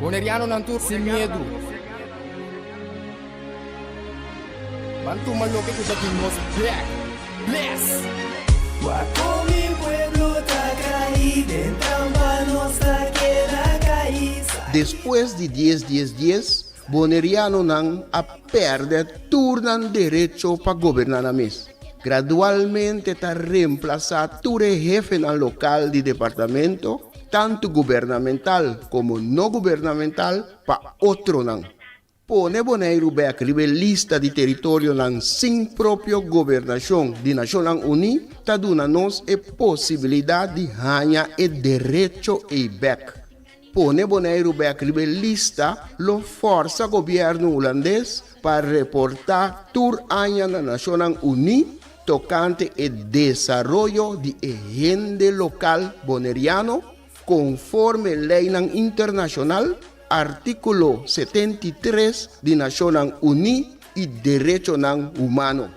Boneriano nantur sin miedo. Bantu maloke kutatimos black. Bless. Guaco mi pueblo está caído, en trampa nuestra queda caída. Después de 10, Boneriano nan a perder turnan derecho para gobernar a mes. Gradualmente está reemplazado ture jefe en el local de departamento, tanto gubernamental como no gubernamental, para otro nan. Pone Bonaire a escribir lista de territorio nan sin propio gobernación de Naciones Unidas, ta duna nos e posibilidad de ganhar e derecho e back. Pone Bonaire a escribir lista lo forza gobierno holandês para reportar tur año na Naciones Unidas tocante el desarrollo de agente local boneriano conforme ley internacional artículo 73 de Naciones Unidas y Derecho Humano.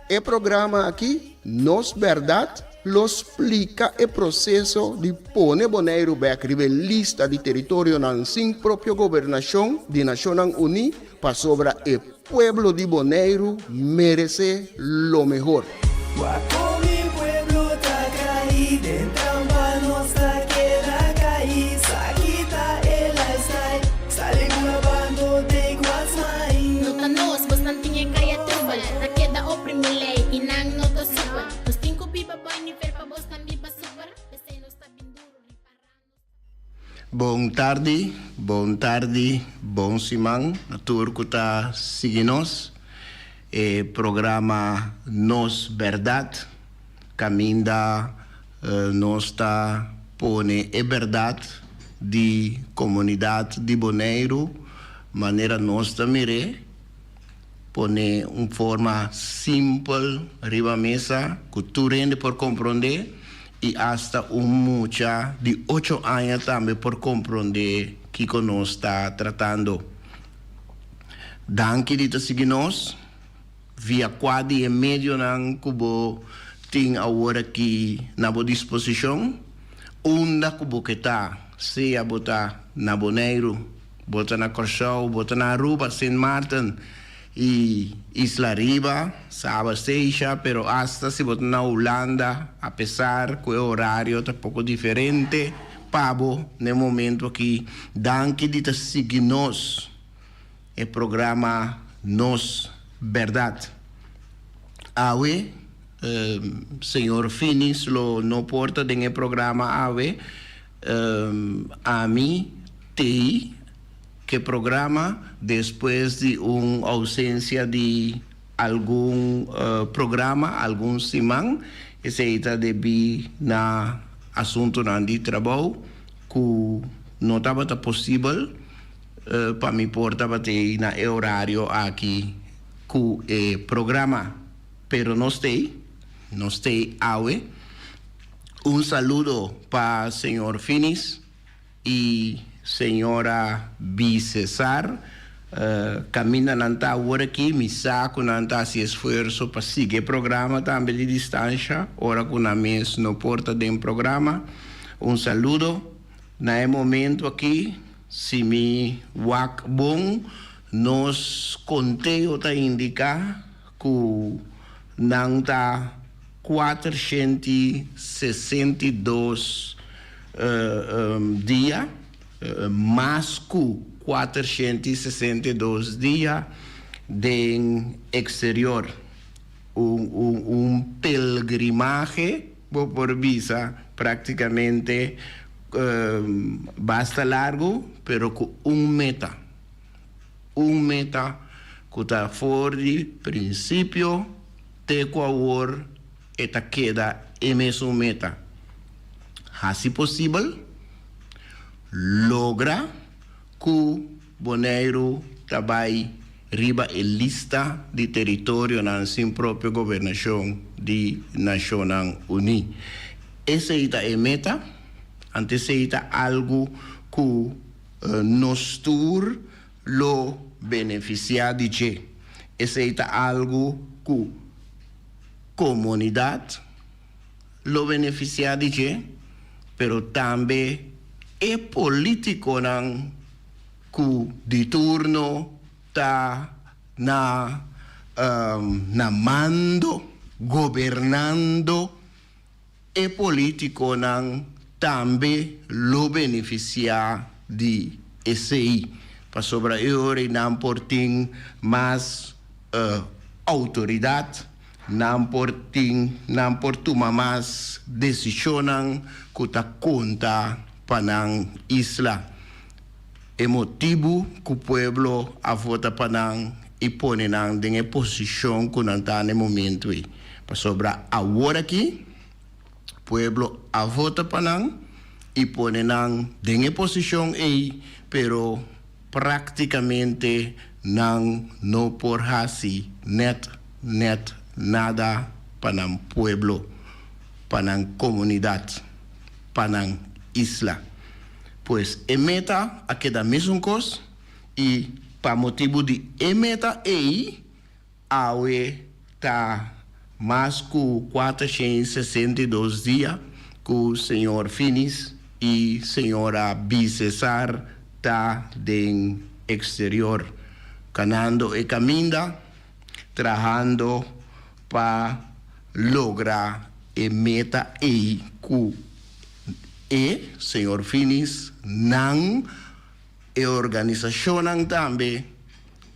El programa aquí, Nos Verdad, lo explica el proceso de poner Bonaire a escribir lista de territorio sin propia gobernación de Naciones Unidas para sobre el pueblo de Bonaire merece lo mejor. Guaco mi pueblo está caído, en trampa nuestra queda caída. Quita el lifestyle, sale grabando de Guasmay. Nota nos, bastantinha kaya tubal. Na queda oprimile, inang nota super. Nos cinco pipa boy ni fel pa bos na biba super. Dese nos ta binduro ni parano. Bom tarde, bom simang. Atur kuta siginos. Programa Nos Verdad. Caminda nos ta pone verdad de comunidade de Bonaire. Maneira nos ta mire. Pone forma simple riba mesa. Que tu rende por compreender. Y hasta mucha de 8 años también por comprender que nos está tratando. Danke dito seguinos via quadri e medio ng kubo ting agora aqui na boa disposição. Unda kubo kita seja bota na Bonaire, bota na Corsau, bota na Aruba, Saint Martin e Isla Riba, Saba Seixa, pero hasta se bota na Holanda, apesar que o horário está pouco diferente, pabo no momento aqui. Danke dito seguinos o programa Nos Verdad. Awe, senhor Finis, lo no porta en el programa Awe, a mí, te que programa después de una ausencia de algún programa, algún semana, ese está de na asunto de trabajo que no estaba posible. Para mi porta bate na horario aquí cu programa, pero no stay awe. Un saludo para señor Finis y señora B. Cesar. Camina nanta ahora aquí, mi saco nanta si esfuerzo para seguir programa también de distancia. Ahora con la mes no porta de un programa. Un saludo. Na momento aquí. Si mi wak bom nos conteo ta indica que nanta 462 dia, mais que 462 dia de exterior. Pelgrimaje por visa prácticamente basta largo, pero con un meta que está fuera de principio de Ecuador, esta queda en esa meta. Así posible, logra que Bonaire trabaje riba en lista de territorio sin propia gobernación de Naciones Unidas. Esa es la meta. Antes era algo que nos lo beneficia de que. Ese era algo que comunidad lo beneficia de que, pero también el político ku di turno ta na mando, governando e politico nang tambe lo beneficia di SI. Pa sobra ore nan porting mas autoridad, nan portuma mas decisionan kuta conta panang isla. E motivo que o pueblo a vota panang e pone nang dinge posição que não está no momento aí. Pa sobra agora aqui, pueblo a vota panang e pone nang dinge posição aí, pero praticamente nang no por hasi net nada panang pueblo, panang comunidade, panang isla. Pues emeta a queda mesmo cos e pa motivo de emeta ei awe ta mais que 462 dias que o senhor Finis e senhora Bicesar ta den exterior canando e caminda trabajando pa lograr emeta ei que e senhor Finis nan e organização também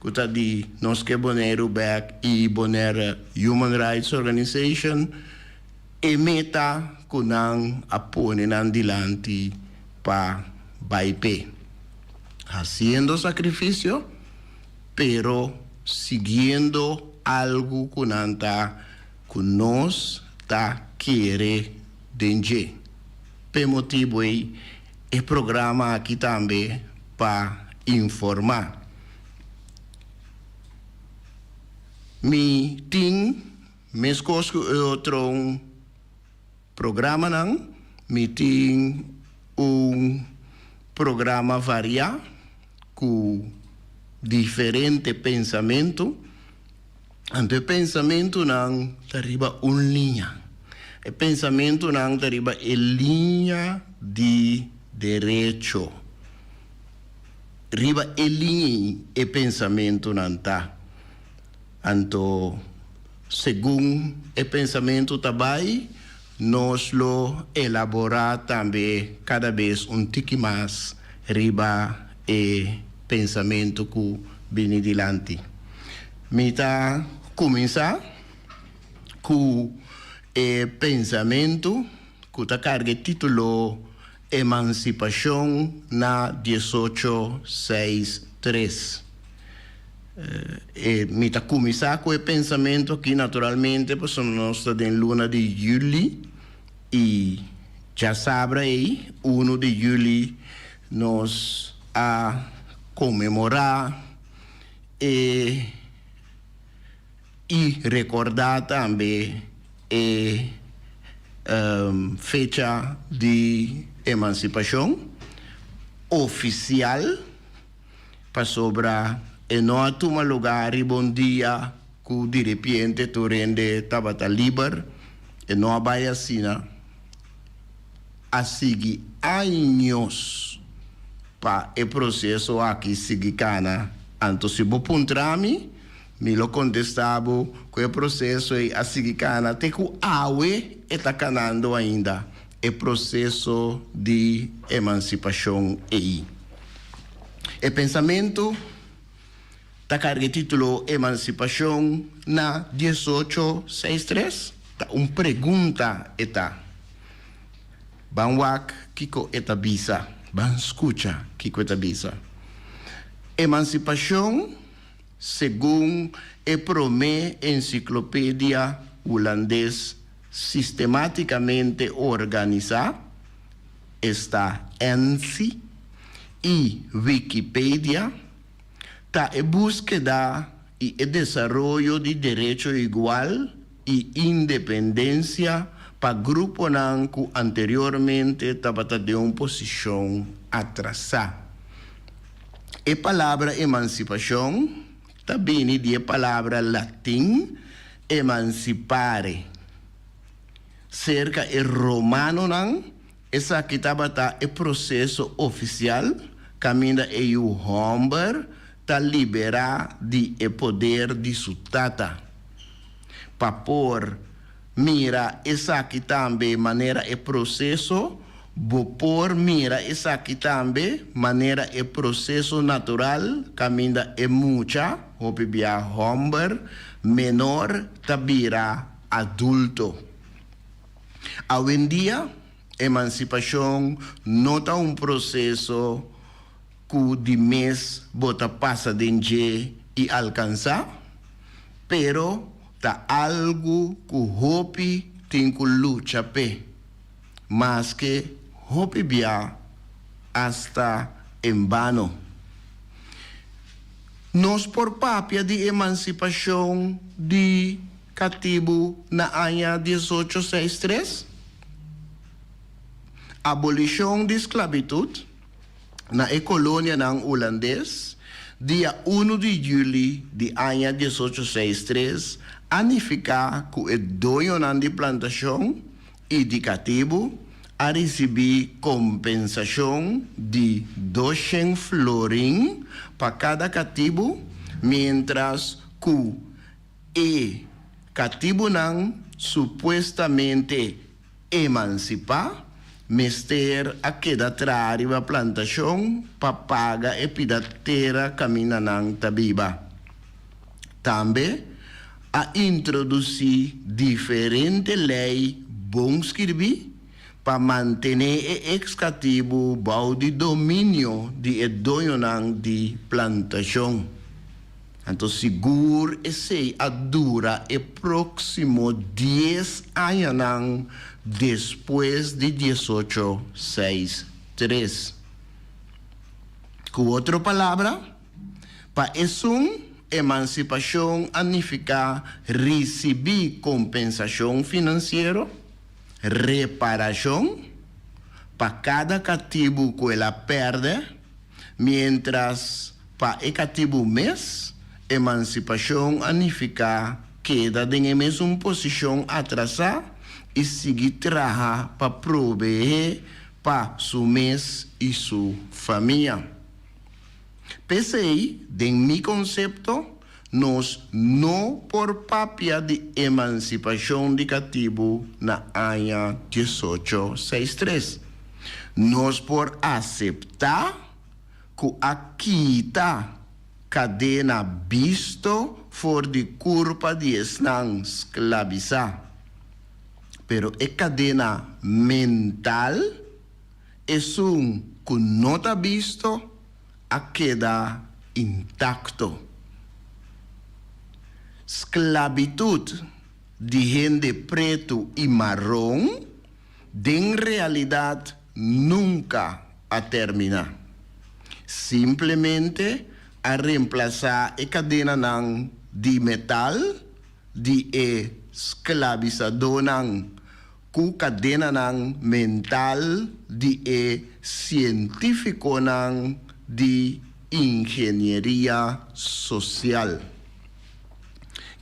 kuta di nos que boneru back e boner Human Rights Organization e meta kunang apone nan dilanti pa baipe haciendo sacrificio pero siguiendo algo kunanta kunos ta quiere denje. Pe motivo e programa aqui também para informar. Mi ting meskos outro programa não, mi ting programa variar com diferente pensamento. Ante pensamento não arriba linha. E pensamento não arriba linha de direito. Riba linha e pensamento não tá. Anto, segundo o pensamento também, nós lo elaborar também cada vez tique mais riba e pensamento que vem dilante. Mita começar com o pensamento que tá carga título Emancipação na 1863. Mita começar com o pensamento que naturalmente pues, nós estamos em luna de julho e já sabe aí, 1 de julho nós a comemorar e recordar também fecha de emancipação oficial para sobrar e não toma lugar e bom dia que de repente tu rende tabata liber e não vai assim a seguir anos para o processo aqui seguir cana anto se bo puntrami me lo contestavo que o processo é a seguir cana até que awe está canando ainda o processo de emancipação aí o pensamento tá carga título Emancipação na 1863. Tá pergunta eta. Banwak kiko eta bisa. Ban escucha kiko eta bisa. Emancipação, segundo a prome enciclopédia holandês sistematicamente organizada, está ENSI e Wikipedia, está en búsqueda y el desarrollo de derecho igual y independencia para grupos que anteriormente estaban de una posición atrasada. La palabra emancipación también de la palabra latín emancipare. Cerca el romano esa que estaba el proceso oficial caminda e o homem ta liberar de e poder de sua tata. Pa por mira essa aqui também maneira e processo, por mira essa aqui também maneira e processo natural, caminda e mucha, opibia homem menor tabira adulto. Hoje em dia, emancipação nota processo que de mês bota passa de e alcançar, pero tá algo que hopi tem que luta pe, mas que hopi bia hasta em vano. Nós por papia de emancipação de cativo na ano 1863, abolição de esclavitud na colônia ng holandês, dia 1 de julho de ano 1863, anificar que o dono de plantação e de cativo a receber compensação de 200 florin para cada cativo, mientras que o cativo não supostamente emancipar, mister a queda trari a plantação para pagar e pidatera camina ng tabiba. Também a introduzir diferentes leis bom escrever para manter o ex-cativo bao de domínio de dono de plantação. Então, seguro esse a dura e próximo 10 anos depois de 1863. Com outra palavra, para essa emancipação significa receber compensação financeira, reparação para cada cativo que ela perde, mientras para o cativo mês, emancipação significa queda em mesma posição atrasada e seguir trabalhar para prover para seu mês e sua família. Pensei, de meu conceito, nós não por papia de emancipação de cativo na ano 1863. Nós por aceitar que aqui está cadena visto for de culpa de estar esclavizar. Pero a cadena mental é que não está visto a queda intacto. Esclavitud de gente preto e marrom, de realidade nunca a terminar. Simplesmente a reemplazar a cadena de metal de esclavizador com cadena mental de científico de engenharia social.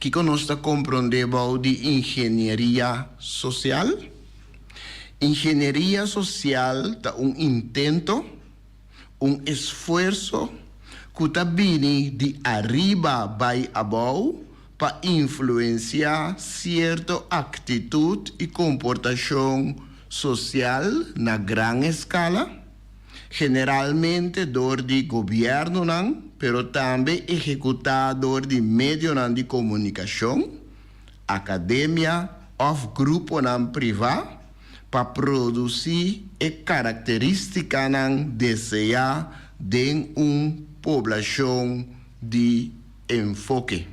Que nós compreendemos de engenharia social? Engenharia social é intento, esforço que está vindo de arriba para abaixo para influenciar certa atitude e comportação social na grande escala, generalmente dor de governo, pero também executador de meios de comunicação, academia ou grupo privado, para produzir a característica desejada de população de enfoque.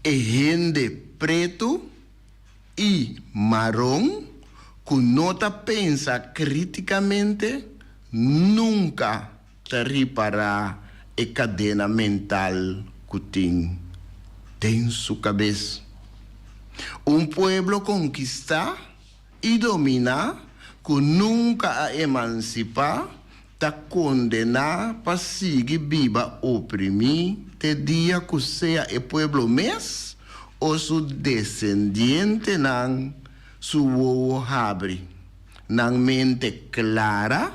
E gente preto e marrom que não pensa criticamente nunca te reparar a cadena mental que tem em sua cabeça. Pueblo conquistar e dominar que nunca a emancipar está condenado para seguir viva oprimir te dia que seja o pueblo mês ou seu descendente su abre, mente clara,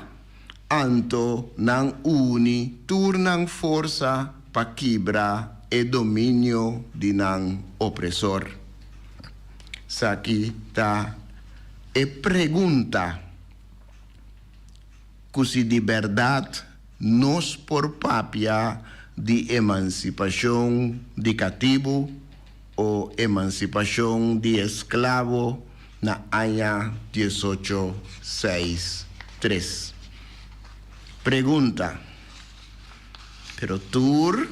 anto nang uni turnang forza pa kibra e dominio di nang opresor. Saki ta e pregunta cusi di verdad nos por papia di emancipación di cativo o emancipación di esclavo na año 1863. Pregunta, pero tú,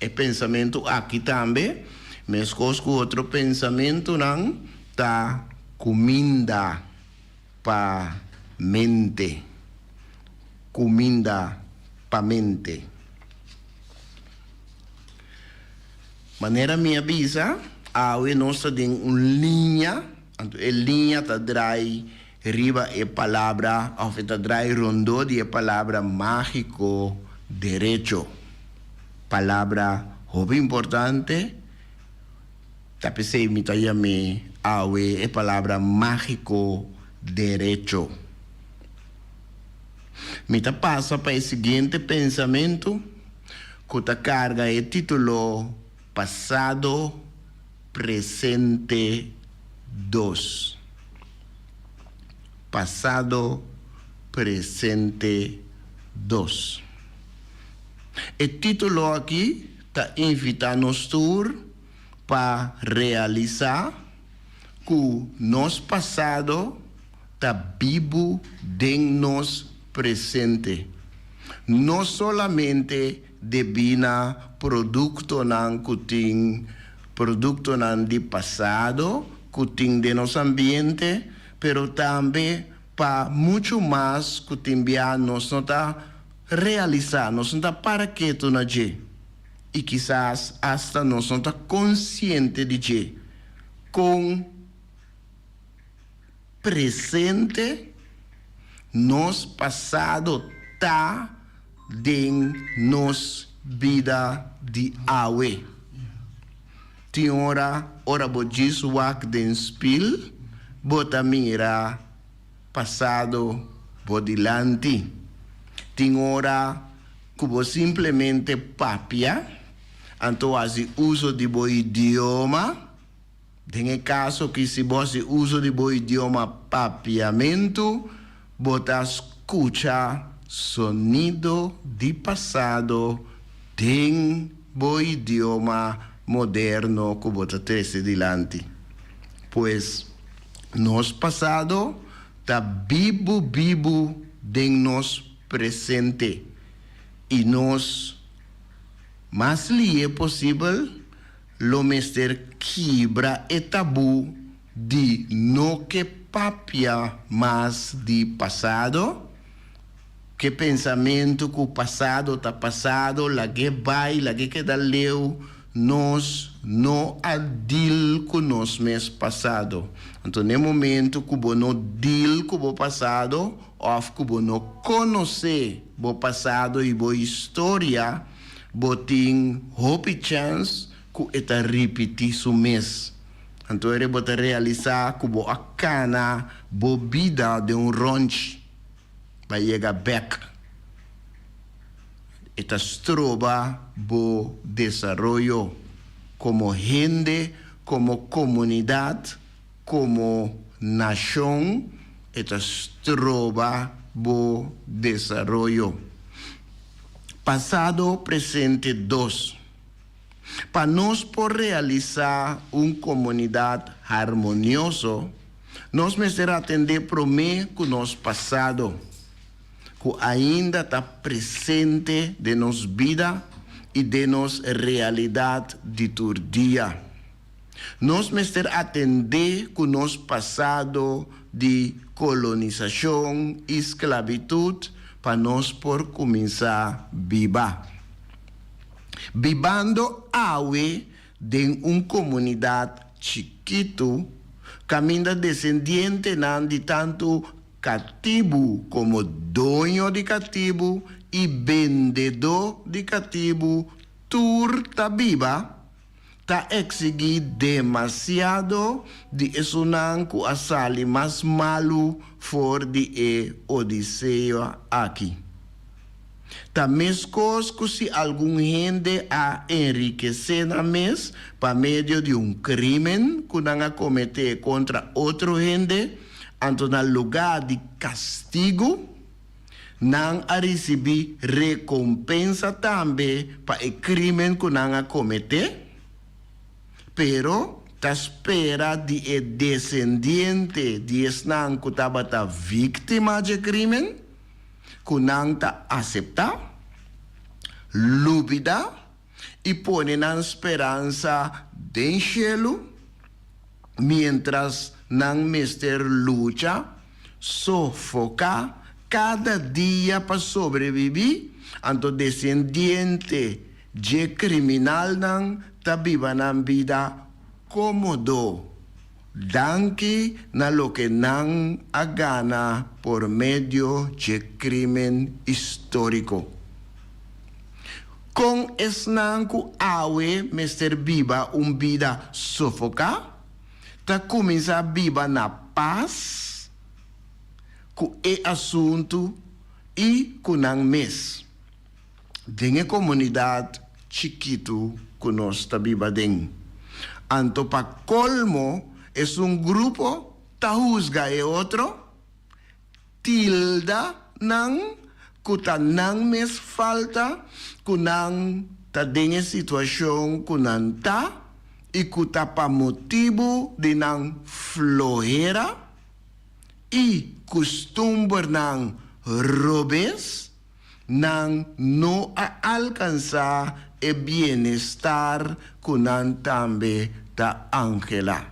el pensamiento aquí también, me escojo otro pensamiento, nan, ta comida pa mente. Comida pa mente. Manera mi avisa, awe nossa den linha, linha ta drai riba e palabra, of ta drai rondo di e palabra mágico derecho. Palabra hobby importante, tapese imita llame awe e palabra mágico derecho. Mita pasa para el siguiente pensamiento, que ta carga el título Pasado, Presente 2. Pasado, Presente 2. El título aquí está invitándonos para realizar que nos pasado está vivo de nos presente. No solamente devina producto nan kuting, producto nan di pasado, kuting de nos ambiente, pero también para mucho más kuting nos nota realizar, nos nota para qué tu na je. Y quizás hasta nos nota consciente de je. Con presente, nos pasado ta den nos vida di awe. Tiora ora bodis wak den spil, bota mira pasado bodilanti. Tiora cubo simplemente papia, anto asi uso di bo idioma. En caso que si vos uso di bo idioma papiamento, bota escucha sonido de pasado en bo idioma moderno que bota 13 delante. Pues nos pasado está vivo de nos presente y nos más lié posible lo mester quebra e tabú de no que papia más de pasado, que pensamento que o passado está passado, la que vai, la que queda leu, nós não adil com nós mês passado. Então, no momento que você não deal com o passado, ou que você não conhece o passado e a história, você tem hope chance que está repetir o mês. Então, ele pode realizar que você acana a vida de ranch. Vai chegar back. Esta troba bo desarrollo como gente, como comunidad, como nación. Esta troba bo desarrollo. Pasado, presente 2. Para nos por realizar una comunidad armoniosa, nos merecemos atender para mí que nos pasado, que ainda está presente de nos vida y de nos realidad de tu día. Nos merecemos atender que nos pasado de colonización y esclavitud para nos por comenzar viva. Vivando awe de una comunidad chiquito, camina descendiente de tanto cativo como dueño de cativo y vendedor de cativo, turta viva, ta exigir demasiado de esunan ku asali mas malu for de odisea aqui. Ta mescos que si algum gente a enriquecer na mes por meio de crimen que não a cometer contra outro gente, anto na lugar de castigo, não a receber recompensa também para o crime que não a cometer, pero ta espera de descendiente de esnan que estava vítima de crime, kunang ta acepta, lúbida y ponen a esperanza de cielo, mientras nan mister lucha, sofoca cada día para sobrevivir, anto descendiente de criminal nan ta viva nan vida cómodo. Danke na lo que nan a gana por medio de crimen histórico. Con esnanku awe mister viva vida sofoca, ta comienza viva na paz, ku asunto y kunang mes. Denge comunidad chiquito ku nos ta viva den. Anto pa colmo, es un grupo, ta juzga e otro, tilda nang, kuta nang mes falta, kunang ta dengue situación kunan ta, y kuta pa motivo de nang flojera, y costumbre nang robes, nang no a alcanzar el bienestar kunan tambe ta Ángela.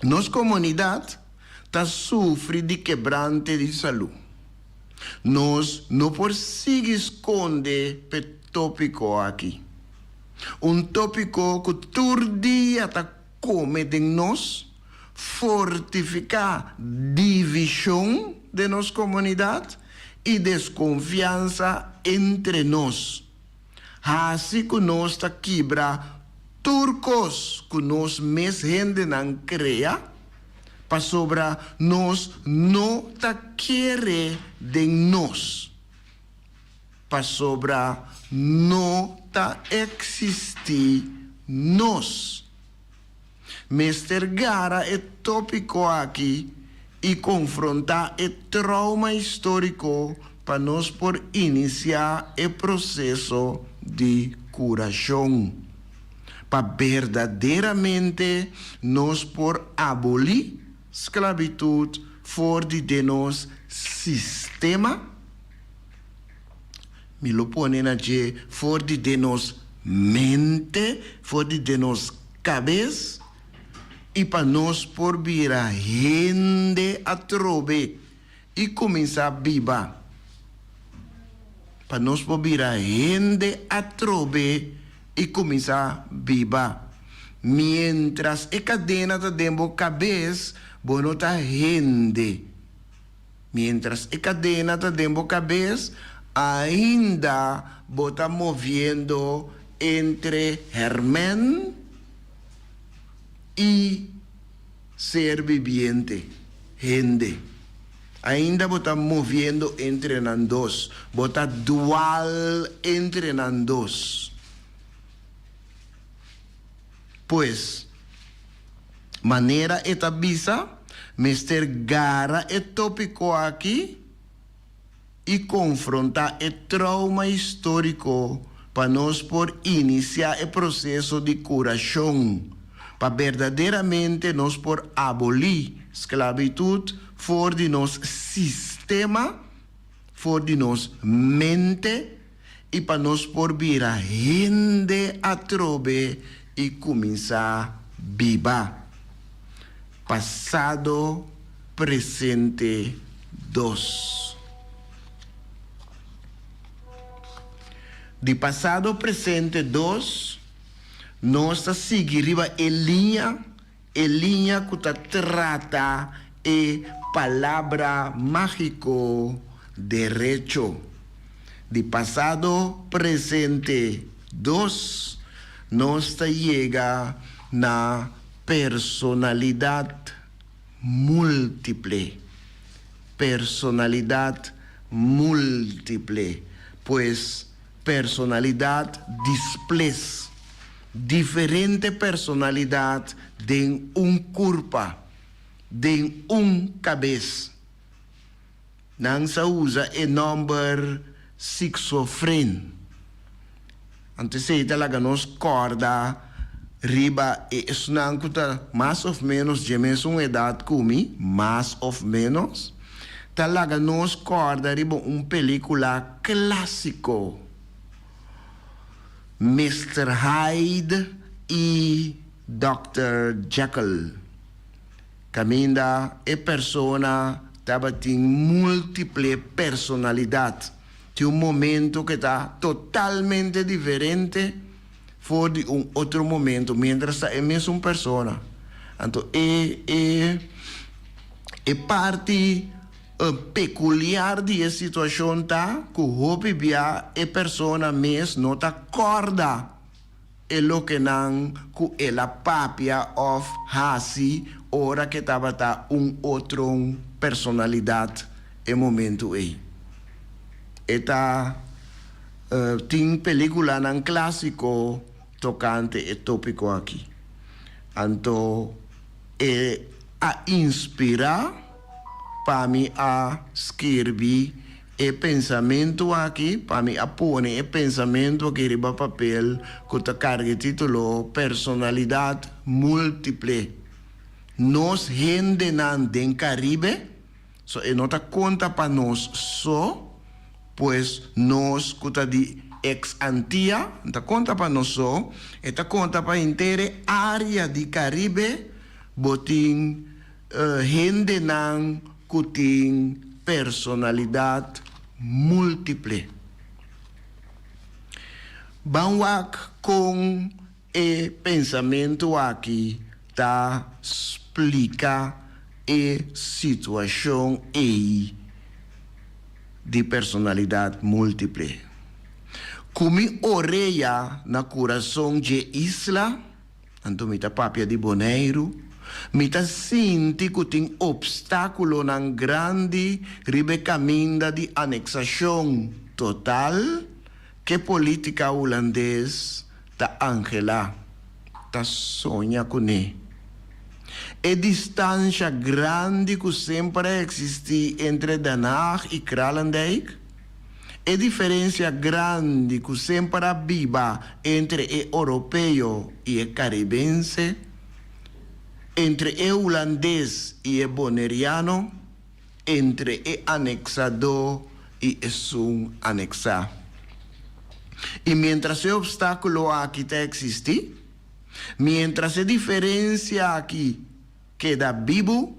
Nos comunidad ta sufre de quebrante de salud. Nos no por sigue esconde pe tópico aquí. Un tópico que todo día ta come de nos, fortifica división de nos comunidad y desconfianza entre nos. Así que nos ta quebra turcos que nos mes gente nan crea, pa sobra nos no ta quiere de nos, pa sobra no ta existi nos. Mester Gara é tópico aqui e confrontar o trauma histórico para nós por iniciar o processo de curação. Para verdadeiramente nós por abolir esclavitud fora de nos sistema, me lo ponen allí fora de nos mente, fora de nos cabeça, e para nós por vir a gente a trove e começar a viver. Para nós por vir a gente a trove e começar a viver. Mientras a cadena está dentro da cabeça, bueno está gente. Mientras a cadena está dentro da cabeça, ainda está movendo entre germen e ser viviente, gente. Ainda está movendo entre os dois, está dual entre os dois. Pues, maneira esta visa, Mr. Gara é tópico aqui e confrontar o trauma histórico para nós por iniciar o processo de curação, para verdadeiramente nós por abolir esclavitud fora de nosso sistema, fora de nossa mente e para nós por vir a gente a trove e começar a viver. Passado, presente, dos. De passado, presente, dos, nós seguimos a linha que trata a palavra mágico derecho. De passado, presente, dos, nos llega na personalidad múltiple. Personalidad múltiple. Pues personalidad displace. Diferente personalidad de un curpa, de un cabeza. Nang sa usa e number schizofren. Antes se talaga nos corda riba e esnang kuta mais ou menos de mesma idade kumi, mais ou menos. Talaga nos corda riba película clássico. Mr. Hyde e Dr. Jekyll. Caminda e persona tava tem múltiple personalidade. Tem momento que está totalmente diferente for de outro momento, mientras está a mesma persona. Então, é parte peculiar de situação tá que hope bia e persona mes não tá corda e lo que não que ela papia of hasi ora que tava tá outro personalidade e momento aí. Eta tem película nan clássico tocante e tópico aqui. Então, a inspirar para mim a escrever e pensamento aqui, para mim a pôr e pensamento aqui riba papel que está carga título personalidade múltiple. Nos gente nan den Caribe, so e nota conta para nós só, pues nos kuta di ex antia, ta conta para nós só, e ta conta para inteira área di Caribe, botin gente nan kuting personalidade múltiple. Banwak com e pensamento aqui ta explica e situação aí de personalidade múltiple. Como orelha na coração de isla, então me tá papia de boneiro, me tá sinti que tem obstáculo nan grande ribe caminda de anexação total que política holandês tá Angela tá sonha com ele. E distância grande que sempre existe entre Den Haag e Kralendijk. E diferença grande que sempre viva entre o europeu e o caribense. Entre o holandês e o boneriano. Entre o anexador e o sun anexar. E mientras o obstáculo aqui está existir, mientras a diferença aqui queda vivo,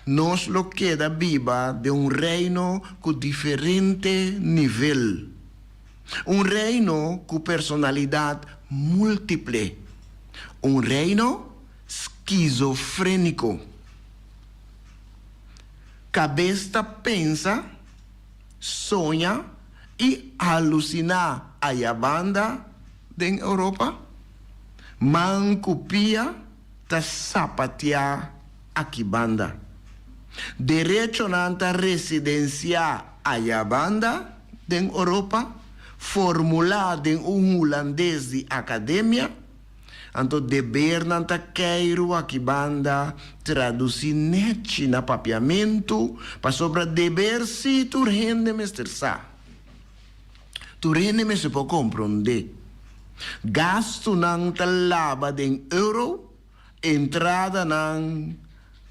nos lo queda viva de reino com diferente nível. Reino com personalidade múltiple. Reino esquizofrênico. Cabeça pensa, sonha e alucina a banda da Europa. Man copia ta sapatia aqui banda. Direito nanta residencia a banda den Europa, formulado em holandês de academia, então dever nanta queiro aqui banda traduzir net na papiamento, para sobre dever se tu rende mestersa. Tu rende me se pode compreender. Gasto nang talaba den euro, entrada nang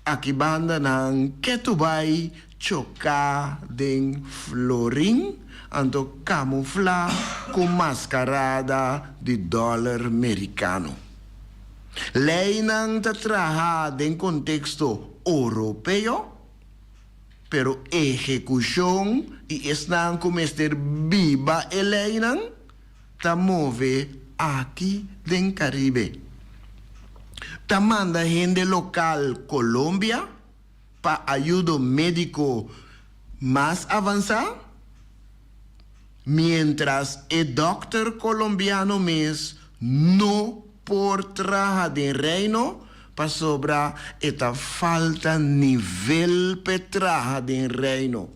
akibanda nang ketubay choka den florin, anto camufla com mascarada de dólar americano. Lei nang tatraha den contexto europeo, pero ejecução e esnang comester viva e lei nang ta move aqui den Caribe. Ta manda gente local Colômbia para ajuda médico mais avançado, mientras o doctor colombiano mes no por trabajar de reino, para sobra esta falta nivel para trabajar de reino.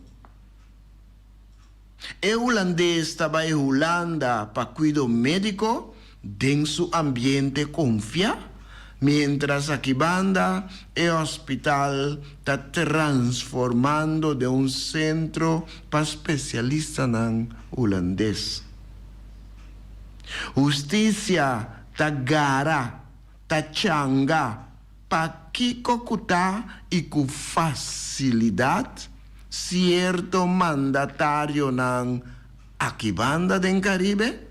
El holandés estaba en Holanda para cuidado médico, en su ambiente confía, mientras aquí banda el hospital está transformando de un centro para especialistas en holandés. Justicia ta gara, ta changa, pa kiko kuta y cu facilidad cierto mandatario nan aquí banda den Caribe,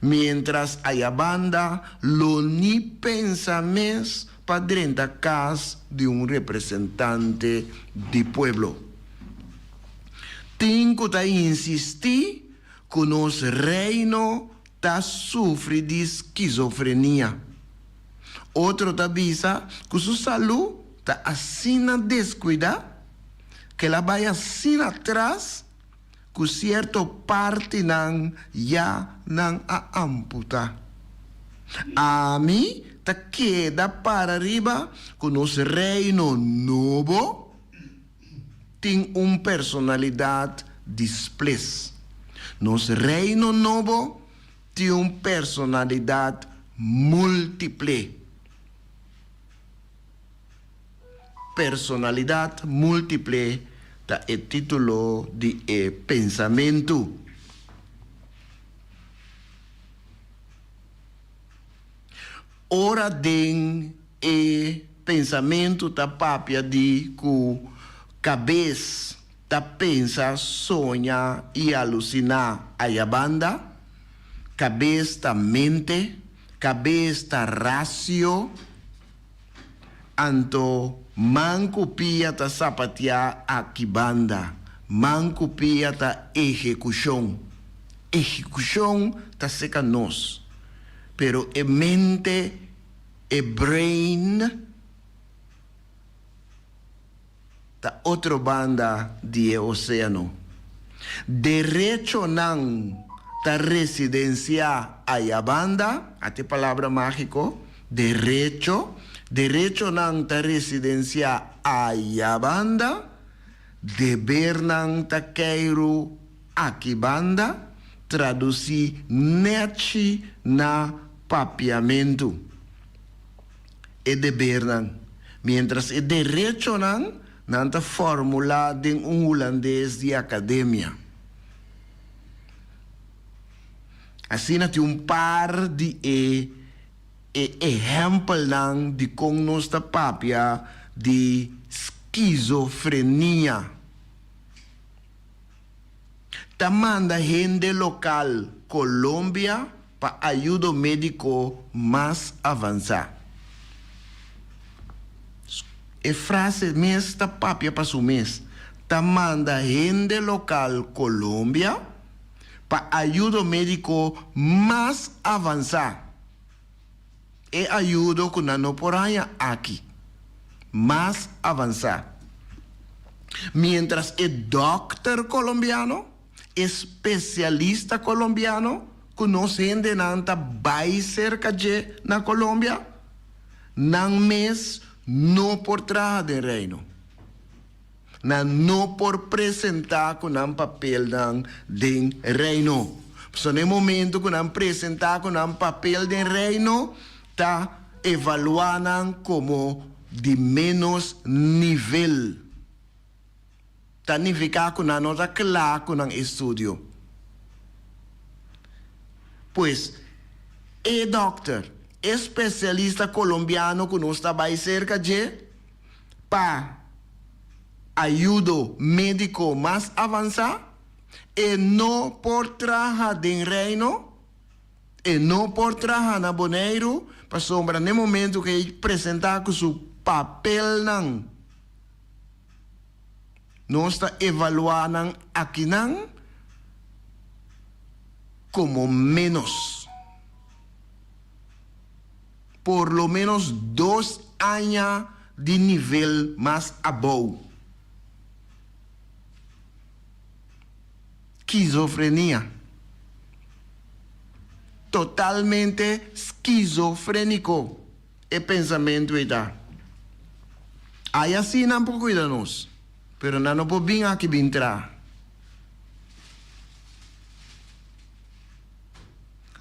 mientras haya banda lo ni pensa mes pa drenta cas de un representante de pueblo. Tengo ta insistir con los reino ta sufre de esquizofrenia. Otro ta avisa que su salud ta asina descuida, que la vaya sin atrás, que cierto parte nan ya nan a amputa. A mí ta queda para arriba con los reino nuevo, tiene una personalidad displace. Nos reino nuevo tiene una personalidad múltiple. Personalidad múltiple da el título de pensamiento. Ora den pensamento ta papia de cu cabeça ta pensa, sonha e alucina a banda, cabeça ta mente, cabeça ta racio, anto manco pia ta sapatia aqui banda, manco pia ta ejecução. Ejecução ta seca nós. Pero e mente, e brain, ta outra banda de oceano. Derecho nan ta residencia a banda, até palavra mágico, derecho nan ta residencia a banda, deber nan ta queiro aqui banda, traduzir neti na papiamento. E deber nan. Mientras e derecho nan, nanta fórmula de un holandés de academia. Assim na un par de ejemplo nan de con nossa papia de esquizofrenia. Tamanda gente local Colombia para ayuda médico más avanzada. E frase esta papia para su mes. Tamanda gente local Colombia para ayuda médico más avanzada. E ayuda con la no por allá aquí. Más avanzada. Mientras el doctor colombiano, especialista colombiano, conocen nanta vai cerca de na Colombia, nan mes no por trabajar de reino, no por presentar con un papel de reino. So, en el momento que han presentado con un papel de reino, está evaluando como de menos nivel. Está significa que no está claro con un estudio. Pues, el doctor, especialista colombiano que no está muy cerca de, para ayuda médico más avanzada, y no por trabajar de reino, y no por trabajar en Boneiro, para sombra en el momento que él presenta con su papel, no está evaluando aquí como menos. Por lo menos 2 años de nivel más abajo. Esquizofrenia. totalmente esquizofrénico el pensamiento está. Aí assim não pode cuidar nós, pero não pode vir aqui entrar.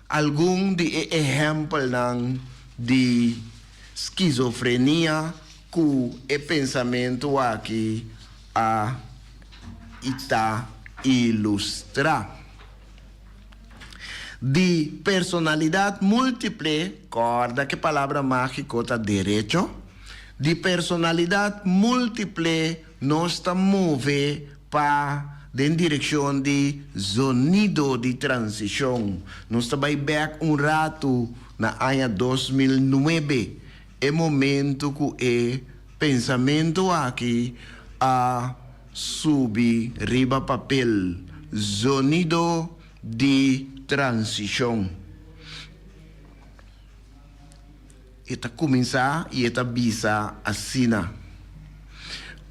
Algum de exemplo de esquizofrenia que o pensamento aqui está ilustrar. De personalidade múltiple, corda que palavra mágica está direito. De personalidade múltiple, nós está move para em direção de sonido de transição. Nós está back rato na ano 2009. É momento que o pensamento aqui a subir riba papel. Sonido de transição. Eta começar e eta bisa assina.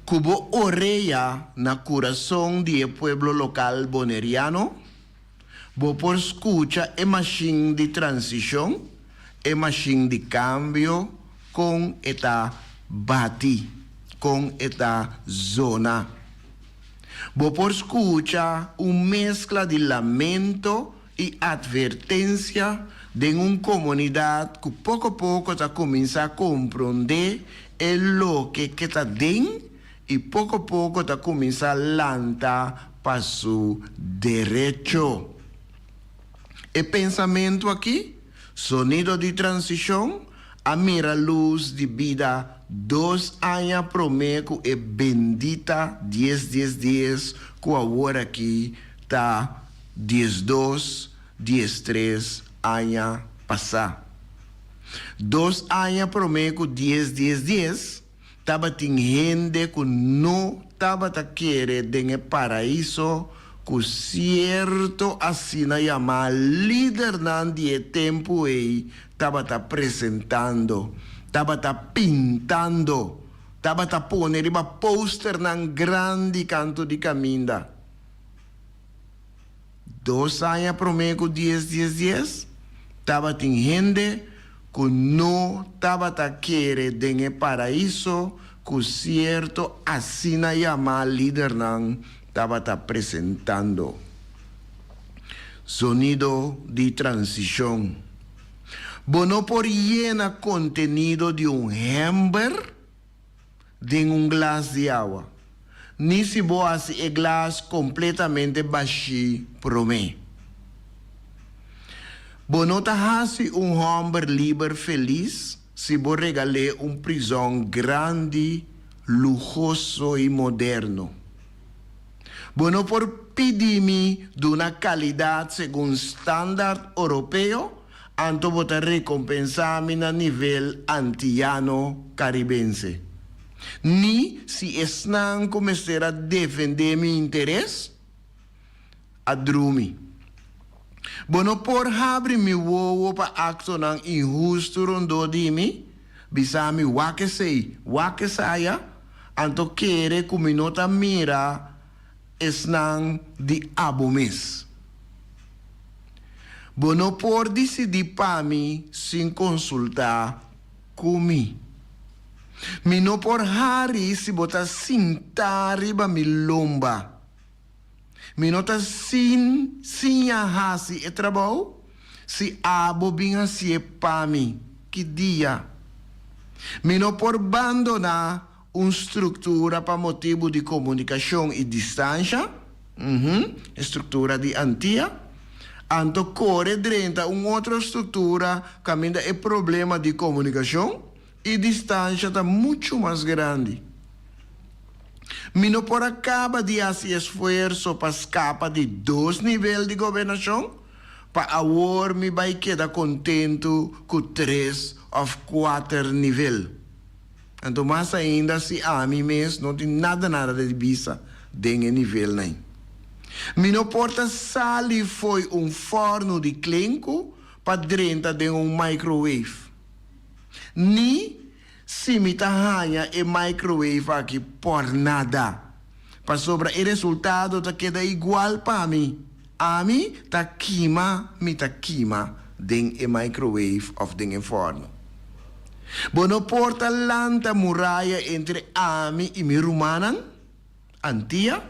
Cubo oreia na coração de pueblo local boneriano. Bo por escucha e machine de transição, e machine de cambio com eta bati, com eta zona. Bo por escucha mescla de lamento e advertência de uma comunidade que pouco a pouco está começando a compreender o que está dentro e pouco a pouco está começando a lançar para seu direito. E pensamento aqui, sonido de transição, a mira luz de vida 2 anos prometo e bendita 10 que agora aqui está 12, 13 anos passar. 2 anos prometo 10 estava tem gente que não estava querendo de paraíso que certo assim na chamar líder de tempo aí estava apresentando, estava pintando, estava pondo uma poster num grande canto de caminho. 2 anos prometo 10 estava tem gente que não estava querendo de paraíso que certo assim na chamar líder estava apresentando. Sonido de transição. Bono por llena contenido de hamburger de glass de água. Ni se bo hace el glass completamente vacío por mí. Bono ta hace hamburger liber feliz se bo regale prisão grande, lujoso e moderno. Bueno, por pedirme de una calidad según estándar europeo, anto votar recompensarme a nivel antillano caribense. Ni si están comenzar a defender mi interés, a drumi. Bueno, por abrir mi huevo para acto nan injusto rondo de mí, bisami wake saya, anto quiere que mi nota mira esnan de abomes. Bueno, por decidir para mí sin consultar comigo. Mi no por hari si bota sinta riba mi lomba. Mi nota sin hasi e trabalho si abo binha si e para mim. Que dia. Mi no por abandonar uma estrutura para motivo de comunicação e distância, estrutura de antia, anto corre dentro uma outra estrutura que ainda é problema de comunicação e distância está muito mais grande. Mino por acaba de fazer esforço para escapar de 2 níveis de governação, para agora me vai quedar contente com 3 ou 4 níveis. Então, mais ainda, se a mim mesmo não tem nada de vista desse nível, nem. Minha porta sali foi forno de clenco para dentro de microwave. Ni se me tahanha microwave aqui por nada. Para sobra o resultado tá queda igual para mim. A mim tá queima ding e microwave of ding e forno. Bono porta lanta muralla entre ami e mi rumanan, antia,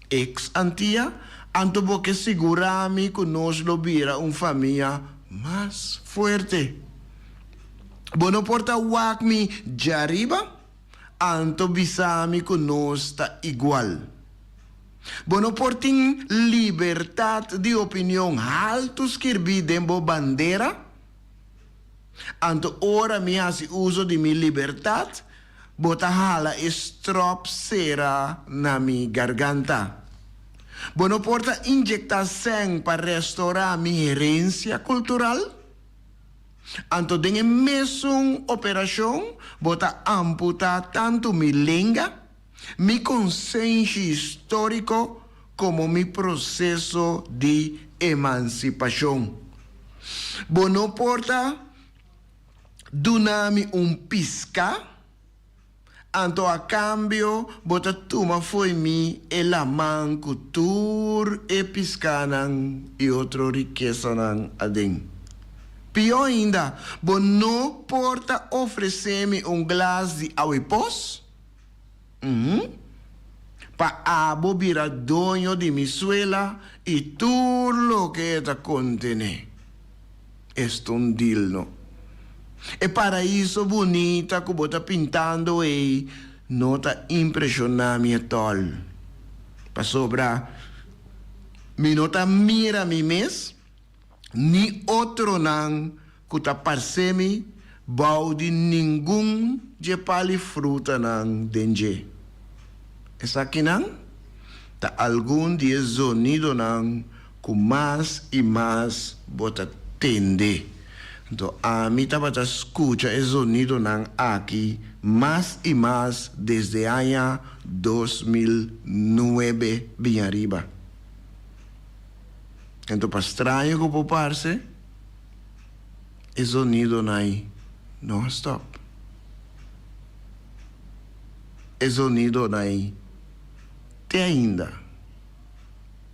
ex antia, anto porque segurami que nos lo vira una familia más fuerte. Bono porta wakmi jariba, anto bisami que nos está igual. Bono portin libertad de opinión, alto skirbi dembo bandera, anto ora mi hace uso de mi libertad, bota hala strop cera na mi garganta. Bono porta inyecta sang para restaurar mi herencia cultural. Anto dengue mesung operación, bota amputa tanto mi lengua, mi consciência histórico, como mi proceso de emancipación. Bono porta donami pisca, anto a cambio, bota tuma foi mi la man cultura e piscanan e outro riqueza nan adem. Pior ainda, bono porta oferecer-me glass de água pós? Pa abo vira dono de mi suela e tudo lo que esta contene. Esto un dilno. E para isso bonita que bota pintando e nota impressionami at all. Pa sobra, mi nota mira mi mes, ni otro nan kuta parsemi bau de ningun je pali fruta nan denje. Esa aqui nan, ta algum dia sonido nan ku mais e mais bota tende. Então, a mim estava a escutar o sonido nan aqui mais e mais desde ano 2009 bem arriba. Então, para estranho que pode parecer, o sonido não stop. O sonido tem ainda.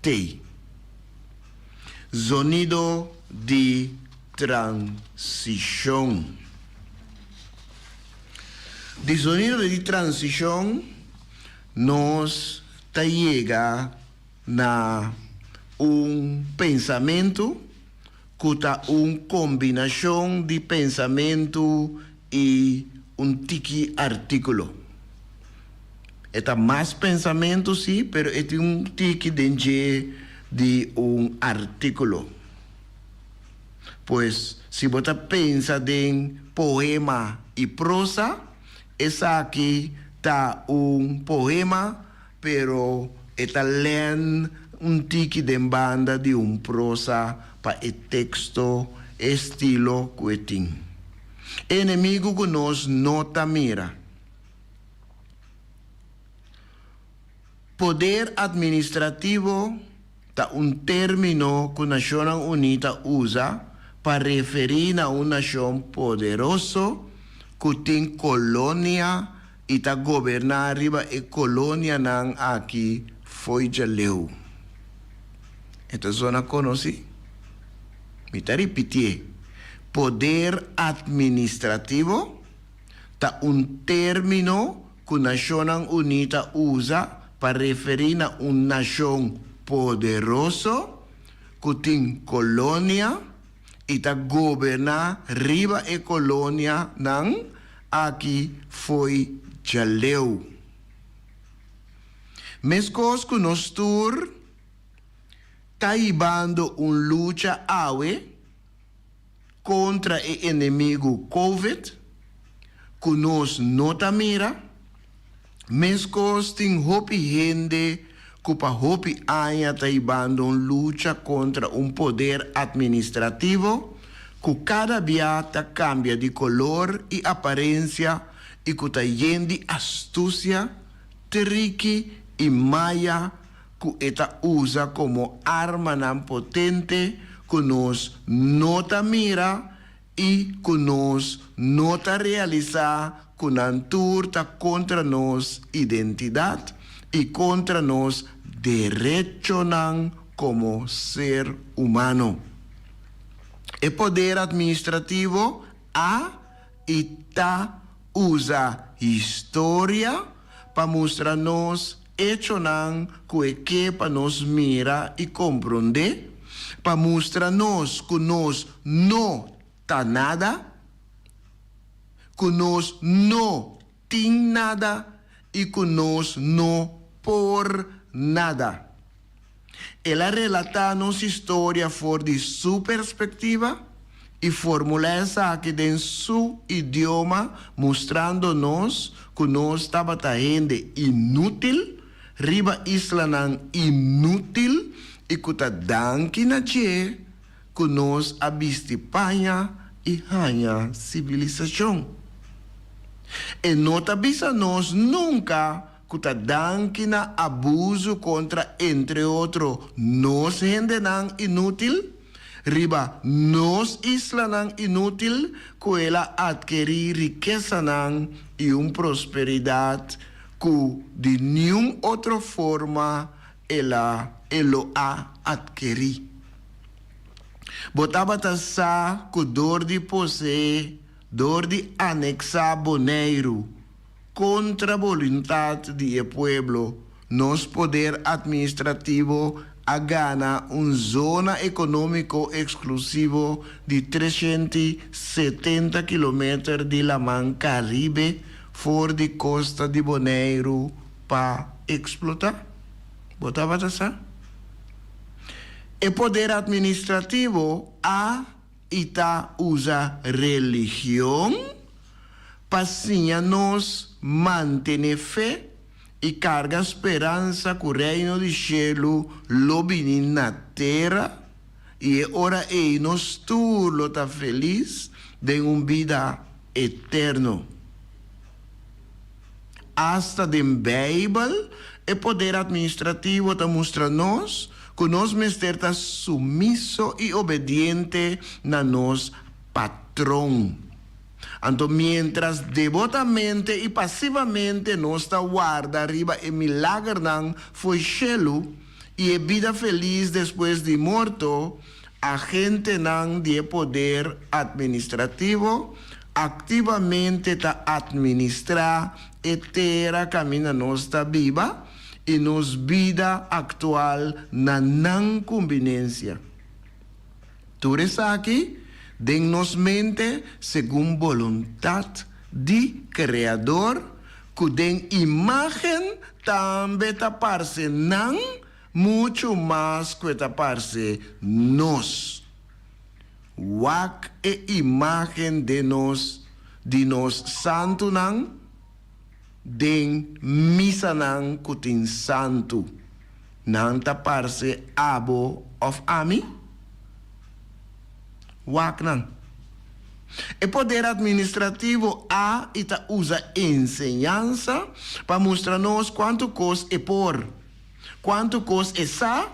Tem. Sonido de transição. De sonido de transição, nós chega na pensamento que está combinação de pensamento e tiki artículo. Está mais pensamento, sim, pero é tiki de artículo. Pues, si você pensa em poema e prosa, essa aqui está poema, pero está lendo tiki de banda de prosa para o texto estilo cuetim. Inimigo que nos nota mira. Poder administrativo está término que a Nação Unida usa para referir a uma nação poderosa que tem colônia e está governando arriba e colônia não aqui foi já leu. Esta zona conhece? Me está repetir. Poder administrativo está término que a Nação Unida usa para referir a uma nação poderosa que tem colônia e está governando riba e colônia não aqui foi já leu. Mescos que nós tur está ibando luta contra o inimigo COVID que nós nota mira. Mescos tem hopi gente que para hopi anya está ibando luta contra poder administrativo que cada dia cambia de color e aparência e que está yendo astúcia, tricky e maia que esta usa como arma não potente que nos nota mira e que nos nota realizar que nantur está contra nos identidade e contra nos direito como ser humano. O poder administrativo está usa história para mostrar-nos hecho que para nos mira e compreender, para mostrar-nos que nós não tá nada, que nós não tem nada e que nós não por nada. Ela relata nossa história fora de sua perspectiva e formula essa aqui em seu idioma, mostrando-nos que nós estava gente inútil, riba isla inútil, e que está danke na que nós abiste panha e hanha civilização. E nota bisa nós nunca que está danke na abuso contra, entre outros, nós gente inútil, riba nos isla inútil, que ela adquirir riqueza e prosperidade que de nenhuma outra forma ela a adquirir. Botava tassa que dor de posse, dor de anexar boneiro contra a vontade do povo, nos poder administrativo a gana zona econômico exclusivo de 370 km de la Man Caribe fora de costa de Bonaire para explotar. Botava tassa? O poder administrativo usa religião para nos manter fé e carga esperança que o reino de cielo lo vini na terra e ora nos tu lo tá feliz de vida eterno. Hasta den Bíblia, o poder administrativo está mostrando-nos que nós mester tá sumiso e obediente na nos patrão. Então, mientras devotamente e passivamente nós está guarda arriba e milagre foi cielo e vida feliz depois de morto, a gente de poder administrativo ativamente está administrar e terra camina nossa viva e nos vida actual na não conveniência. Tudo isso aqui den-nos mente segundo vontade de Criador, que den imagem também taparse não muito mais que taparse nós. Wak e imagem de nos santo não, den misa não kutin santo, não taparse abo of ami. Wak não. O poder administrativo usa ensinança para mostrar-nos quanto coisa é por, quanto coisa é sa,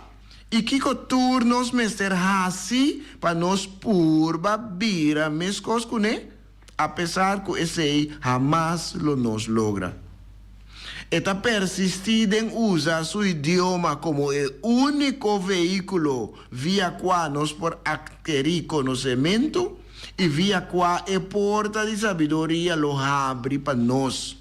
e que turnos mester assim para nos purba vira mes coisas apesar que esse jamais lo nos logra. Está persistindo em usar seu idioma como o único veículo via qual nós por adquirir conhecimento e via qual a porta de sabedoria lo abre para nós.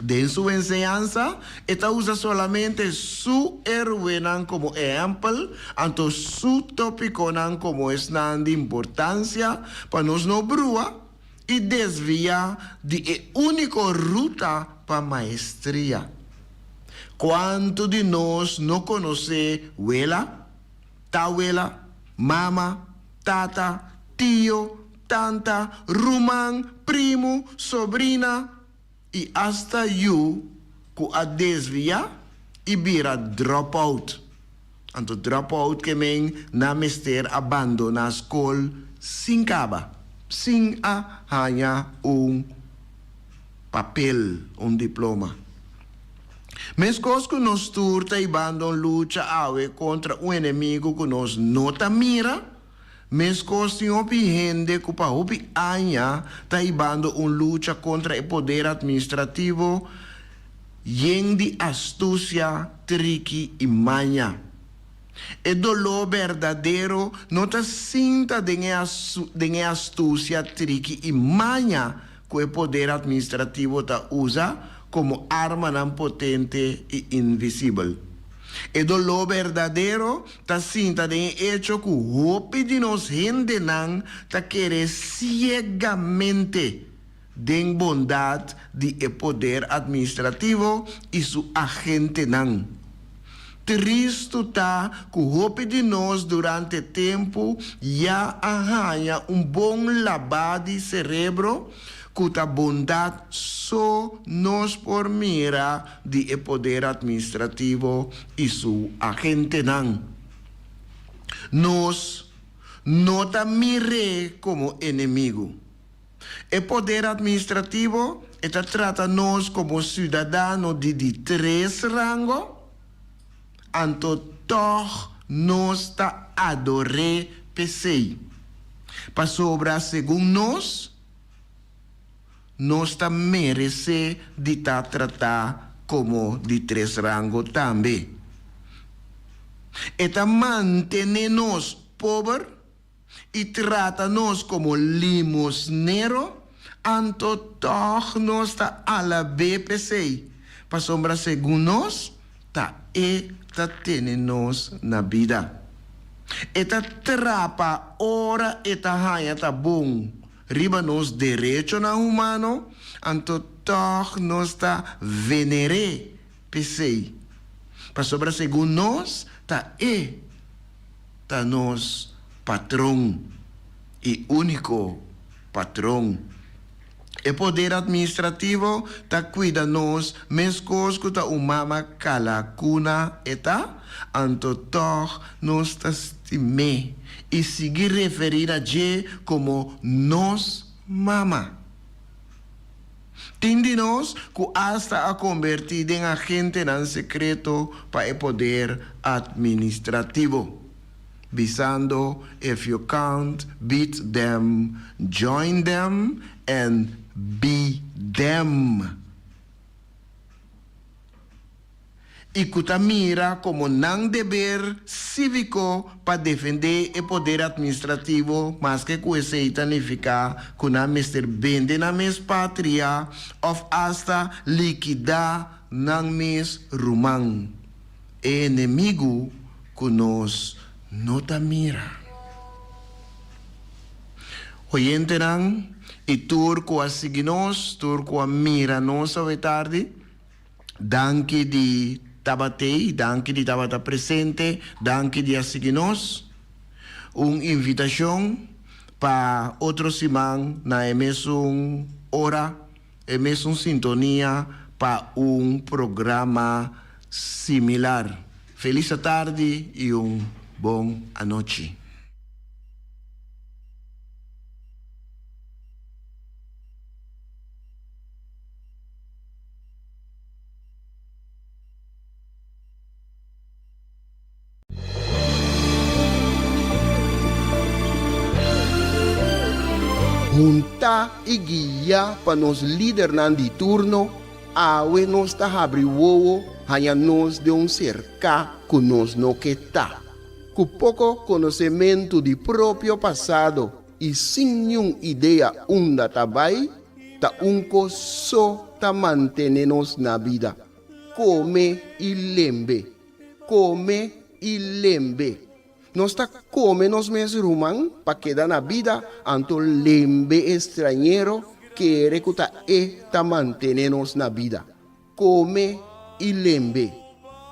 De sua enseñanza, está usa solamente su heroína como ejemplo, anto su tópico como es de importancia para nos no brua y desvía de única ruta para maestría. ¿Cuánto de nos no conoce abuela, tabuela, mama, tata, tío, tanta, rumán, primo, sobrina, y hasta yo que a desvia y vira dropout. Anto dropout que men na mester abandona school sin caba, sin a hanya papel, diploma. Mescos que nos turta y bandon lucha awe contra un enemigo que nos nota mira, mescos tem gente que para hopi anya tá ibando lucha contra o poder administrativo yen de astúcia, triqui e manha. El dolor verdadero no te sienta de astucia, triqui y maña que el poder administrativo te usa como arma tan potente e invisible. El dolor verdadero te sienta de hecho que hope de nos gente nan te quiere ciegamente de bondad de el poder administrativo y su agente nan. Triste está que hope de nós durante tempo já arranha bom lavado de cerebro que a bondade só nos por mira de poder administrativo e seu agente não. Nós não te mire como inimigo. O poder administrativo trata nós como cidadão de 3 rangos. Anto toch nos ta adore pesei. Pa sobra segundo nos ta merece de ta tratar como de 3 rangos também. Eta mantene-nos pobre e trata-nos como limosnero, anto toch nos ta alabe pesei. Pa sobra segundo nos ta tenemos na vida. Eta trapa ora eta haya ta bom. Riba nos derecho na humano, anto toch nos ta venere pesei. Pa sobra segundo nos ta nos patrón e único patrón. O poder administrativo ta cuida nos mescos que ta umama calacuna eta anto toch nos ta stime e seguir referir a je como nos mama. Tindi-nos que hasta a convertir en agente nan secreto para o poder administrativo. Visando, if you can't beat them, join them and be them. Y mira como nan deber cívico para defender el poder administrativo, más que se significa que na mister vende na mes patria of hasta liquidar nan mes rumang. Enemigo que nos no ta mira. Oyente nan, e turco a seguinos, turco a mira nos a tarde, danke di tabatei, danke di tabata presente, danke di a seguinos, invitación para otro simán na emesun hora, emesun sintonía para programa similar. Feliz tarde e bom anoche. Junta e guia para nos líder nan di turno, awe nos ta abri wowo, hanya nos de cerca que nos no que tá. Com pouco conhecimento de próprio passado e sem nenhuma ideia onde tabai, ta só ta manter-nos na vida. Come e lembre. Come e lembre. Nós ta come nos mes rumang pa quedar na vida anto lembre estrangeiro quere que ta manter-nos na vida. Come e lembre.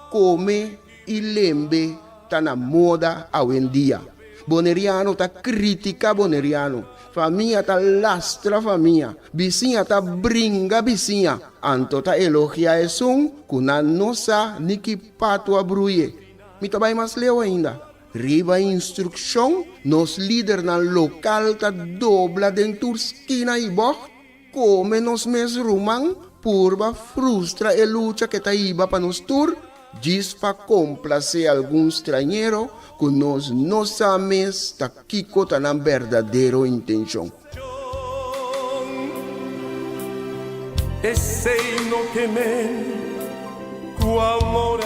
Come e lembre ta na moda hoje em dia. Boneriano ta critica boneriano. Família ta lastra família. Vizinha ta bringa vizinha. Anto ta elogia esum kuna nossa niki pato abruye. Mi ta vai mais leu ainda. Riba instrução, nos líder na local ta dobla dentro esquina e boh. Come nos mes rumang, purba frustra e lucha que ta iba pa nos tur. Diz pa complacer algum estrangeiro que nós não sabemos ta kiko ta na verdadeiro intenção. E sei no que me, cu amor